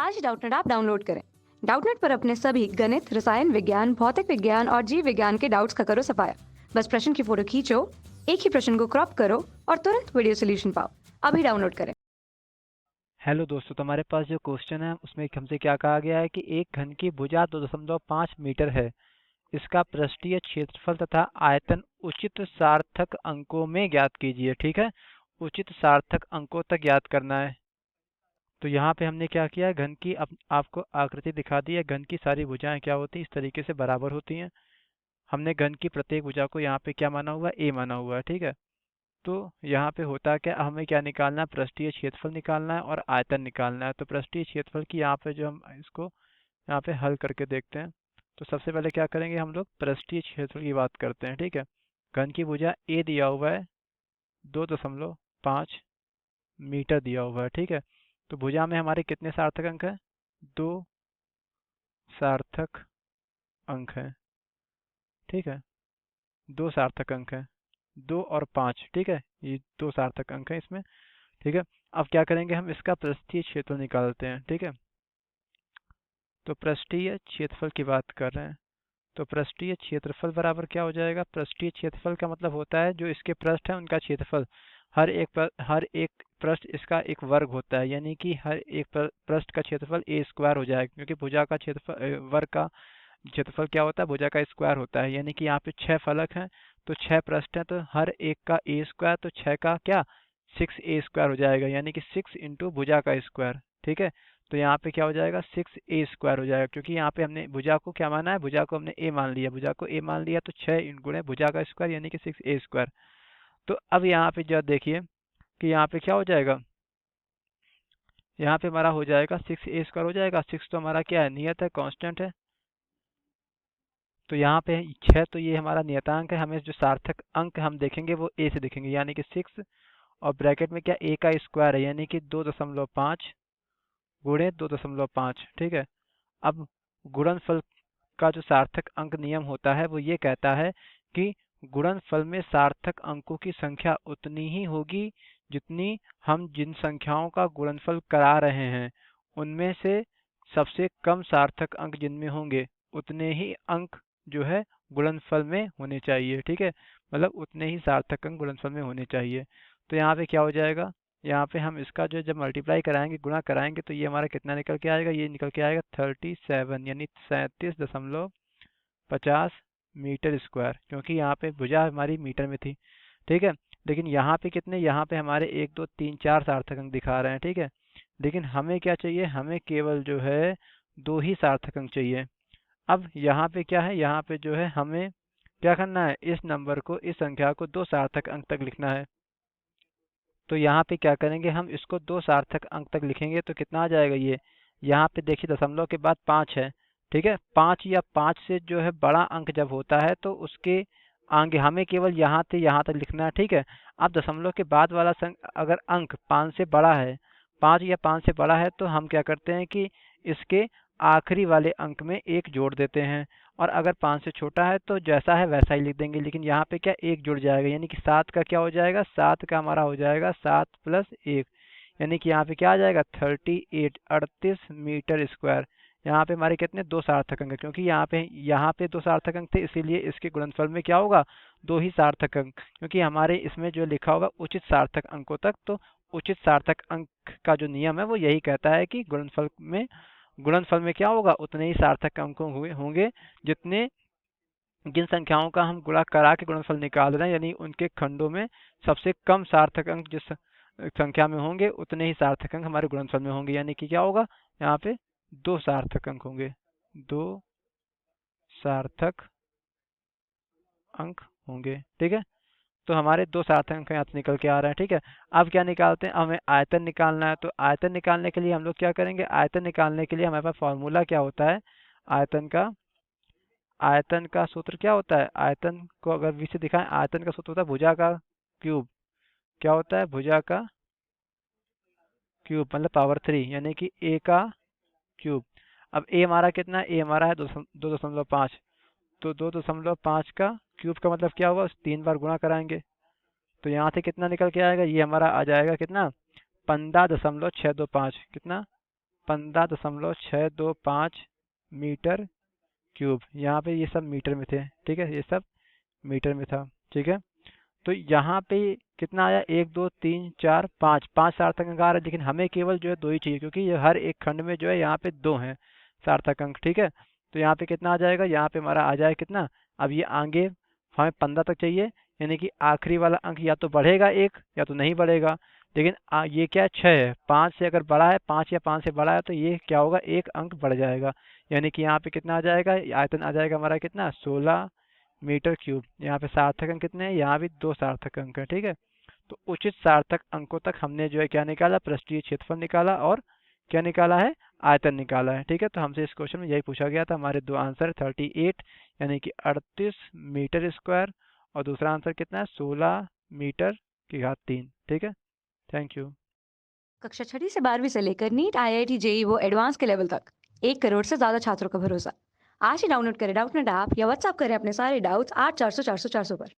आज Doubtnut app download करें। Doubtnut पर अपने सभी गणित, रसायन विज्ञान, भौतिक विज्ञान और जीव विज्ञान के डाउट्स का करो सफाया। बस प्रश्न की फोटो खींचो, एक ही प्रश्न को क्रॉप करो और तुरंत वीडियो सोल्यूशन पाओ। अभी डाउनलोड करें। हेलो दोस्तों, तो हमारे पास जो क्वेश्चन है उसमें हमसे क्या कहा गया है कि एक घन की भुजा 2.5 मीटर है। इसका पृष्ठीय क्षेत्रफल तथा आयतन उचित सार्थक अंकों में ज्ञात कीजिए। ठीक है, उचित सार्थक अंकों तक ज्ञात करना है। तो यहाँ पे हमने क्या किया है, घन की आपको आकृति दिखा दी है। घन की सारी भुजाएं क्या होती हैं, इस तरीके से बराबर होती हैं। हमने घन की प्रत्येक भुजा को यहाँ पे क्या माना हुआ है, ए माना हुआ है। ठीक है, तो यहाँ पे होता क्या, हमें क्या निकालना है, पृष्ठीय क्षेत्रफल निकालना है और आयतन निकालना है। तो पृष्ठीय क्षेत्रफल की यहाँ पे जो हम इसको यहाँ पे हल करके देखते हैं। तो सबसे पहले क्या करेंगे, हम लोग पृष्ठीय क्षेत्रफल की बात करते हैं। ठीक है, घन की भुजा ए दिया हुआ है, 2.5 मीटर दिया हुआ है। ठीक है, तो भुजा में हमारे कितने सार्थक अंक हैं, 2 सार्थक अंक हैं। ठीक है, 2 सार्थक अंक हैं, 2 और 5। ठीक है, ये 2 सार्थक अंक हैं इसमें। ठीक है, अब क्या करेंगे, हम इसका पृष्ठीय क्षेत्रफल निकालते हैं। ठीक है, तो पृष्ठीय क्षेत्रफल की बात कर रहे हैं। तो पृष्ठीय क्षेत्रफल बराबर क्या हो जाएगा, पृष्ठीय क्षेत्रफल का मतलब होता है जो इसके पृष्ठ है उनका क्षेत्रफल। हर एक पृष्ठ इसका एक वर्ग होता है, यानी कि हर एक पृष्ठ का क्षेत्रफल ए स्क्वायर हो जाएगा, क्योंकि भुजा का क्षेत्रफल वर्ग का क्षेत्रफल क्या होता है, भुजा का स्क्वायर होता है। यानी कि यहाँ पे 6 फलक हैं, तो 6 पृष्ठ हैं, तो हर एक का ए स्क्वायर, तो 6 का क्या 6a स्क्वायर हो जाएगा, यानी कि 6 इंटू भुजा का स्क्वायर। ठीक है, तो यहाँ पे क्या हो जाएगा, 6a स्क्वायर हो जाएगा, क्योंकि यहाँ पे हमने भुजा को क्या माना है, भुजा को हमने a मान लिया। भुजा को a मान लिया तो 6 गुणे भुजा का स्क्वायर, यानी कि 6a स्क्वायर। तो अब यहाँ पे जब देखिए कि यहाँ पे क्या हो जाएगा, यहाँ पे हमारा हो जाएगा 6a स्क्वायर हो जाएगा। 6 तो हमारा क्या है, नियत है, कांस्टेंट है। तो यहाँ पे 6 तो ये हमारा नियतांक है। हमें जो सार्थक अंक हम देखेंगे वो ए से देखेंगे, यानी कि 6 और ब्रैकेट में क्या ए का स्क्वायर है, यानी कि 2.5 गुणे 2.5। ठीक है, अब गुणनफल का जो सार्थक अंक नियम होता है वो ये कहता है कि गुणनफल में सार्थक अंकों की संख्या उतनी ही होगी जितनी हम जिन संख्याओं का गुणनफल करा रहे हैं उनमें से सबसे कम सार्थक अंक जिनमें होंगे उतने ही अंक जो है गुणनफल में होने चाहिए। ठीक है, मतलब उतने ही सार्थक अंक गुणनफल में होने चाहिए। तो यहाँ पे क्या हो जाएगा, यहाँ पे हम इसका जो जब मल्टीप्लाई कराएंगे, गुणा कराएंगे, तो ये हमारा कितना निकल के आएगा, ये निकल के आएगा 37, यानी 37.50 मीटर स्क्वायर, क्योंकि यहाँ पे भुजा हमारी मीटर में थी। ठीक है, लेकिन यहाँ पे कितने, यहाँ पे हमारे 1 2 3 4 सार्थक अंक दिखा रहे हैं। ठीक है, लेकिन हमें क्या चाहिए, हमें केवल जो है 2 ही सार्थक अंक चाहिए। अब यहाँ पे क्या है, यहाँ पे जो है हमें क्या करना है, इस नंबर को, इस संख्या को 2 सार्थक अंक तक लिखना है। तो यहाँ पे क्या करेंगे, हम इसको 2 सार्थक अंक तक लिखेंगे तो कितना आ जाएगा, ये यहाँ पे देखिए दशमलव के बाद 5 है। ठीक है, 5 या 5 से जो है बड़ा अंक जब होता है तो उसके आगे हमें केवल यहाँ से यहाँ तक लिखना है। ठीक है, अब दशमलव के बाद वाला अगर अंक 5 से बड़ा है, 5 या 5 से बड़ा है, तो हम क्या करते हैं कि इसके आखिरी वाले अंक में 1 जोड़ देते हैं, और अगर 5 से छोटा है तो जैसा है वैसा ही लिख देंगे। लेकिन यहाँ पे क्या 1 जुड़ जाएगा, यानी कि 7 का क्या हो जाएगा, 7 का हमारा हो जाएगा 7 प्लस 1, यानी कि यहाँ पे क्या आ जाएगा 38 मीटर स्क्वायर। यहाँ पे हमारे कितने 2 सार्थक अंक है, क्योंकि यहाँ पे 2 सार्थक अंक थे, इसीलिए इसके गुणनफल में क्या होगा 2 ही सार्थक अंक, क्योंकि हमारे इसमें जो लिखा होगा उचित सार्थक अंकों तक। तो उचित सार्थक अंक का जो नियम है वो यही कहता है कि गुणनफल में क्या होगा, उतने ही सार्थक अंक होंगे जितने जिन संख्याओं का हम गुणा करा के गुणनफल निकाल रहे हैं, यानी उनके खंडों में सबसे कम सार्थक अंक जिस संख्या में होंगे उतने ही सार्थक अंक हमारे गुणनफल में होंगे। यानी कि क्या होगा, यहाँ पे 2 सार्थक अंक होंगे, 2 सार्थक अंक होंगे। ठीक है, तो हमारे 2 सार्थक अंक यहाँ से निकल के आ रहे हैं। ठीक है, अब क्या निकालते हैं, हमें आयतन निकालना है। तो आयतन निकालने के लिए हम लोग क्या करेंगे, आयतन निकालने के लिए हमारे पास फॉर्मूला क्या होता है, आयतन का सूत्र क्या होता है, आयतन को अगर v से दिखाएं, आयतन का सूत्र होता है भुजा का क्यूब। क्या होता है, भुजा का क्यूब मतलब पावर 3, यानी कि a का क्यूब। अब a हमारा कितना है, a हमारा है 2.5, तो 2.5 का क्यूब का मतलब क्या होगा, 3 बार गुणा कराएंगे तो यहाँ से कितना निकल के आएगा, ये हमारा आ जाएगा कितना 15.625, कितना 15.625 मीटर क्यूब। यहाँ पे ये सब मीटर में थे, ठीक है, ये सब मीटर में था, ठीक है। तो यहाँ पे कितना आया, 1 2 3 4 5, 5 सार्थक अंक आ रहा है, लेकिन हमें केवल जो है 2 ही चाहिए, क्योंकि ये हर एक खंड में जो है यहाँ पे 2 हैं सार्थक अंक, ठीक है। तो यहाँ पे कितना आ जाएगा, यहाँ पे हमारा आ जाएगा कितना, अब ये आगे हमें 15 तक चाहिए, यानी कि आखिरी वाला अंक या तो बढ़ेगा एक या तो नहीं बढ़ेगा। लेकिन ये क्या है, 6 है, 5 से अगर बड़ा है, 5 या 5 से बड़ा है तो ये क्या होगा, एक अंक बढ़ जाएगा। यानी कि यहाँ पे कितना आ जाएगा, आयतन आ जाएगा हमारा कितना, 16 मीटर क्यूब। यहाँ पे सार्थक अंक कितने हैं, यहाँ भी 2 सार्थक अंक है, ठीक है। तो उचित सार्थक अंकों तक हमने जो है क्या निकाला, पृष्ठीय क्षेत्रफल निकाला और क्या निकाला है, आयतन निकाला है, ठीक है। तो हमसे इस क्वेश्चन में यही पूछा गया था। हमारे दो आंसर 38 यानी कि 38 मीटर स्क्वायर, और दूसरा आंसर कितना है, 16 मीटर की घात 3, ठीक है। Thank you. कक्षा 6वीं से 12वीं से लेकर नीट, IIT, जेईई वो एडवांस के लेवल तक 1 करोड़ से ज्यादा छात्रों का भरोसा। आज ही डाउनलोड करें डाउटनेट ऐप या व्हाट्सएप करें अपने सारे डाउट्स 8400 400 400 पर।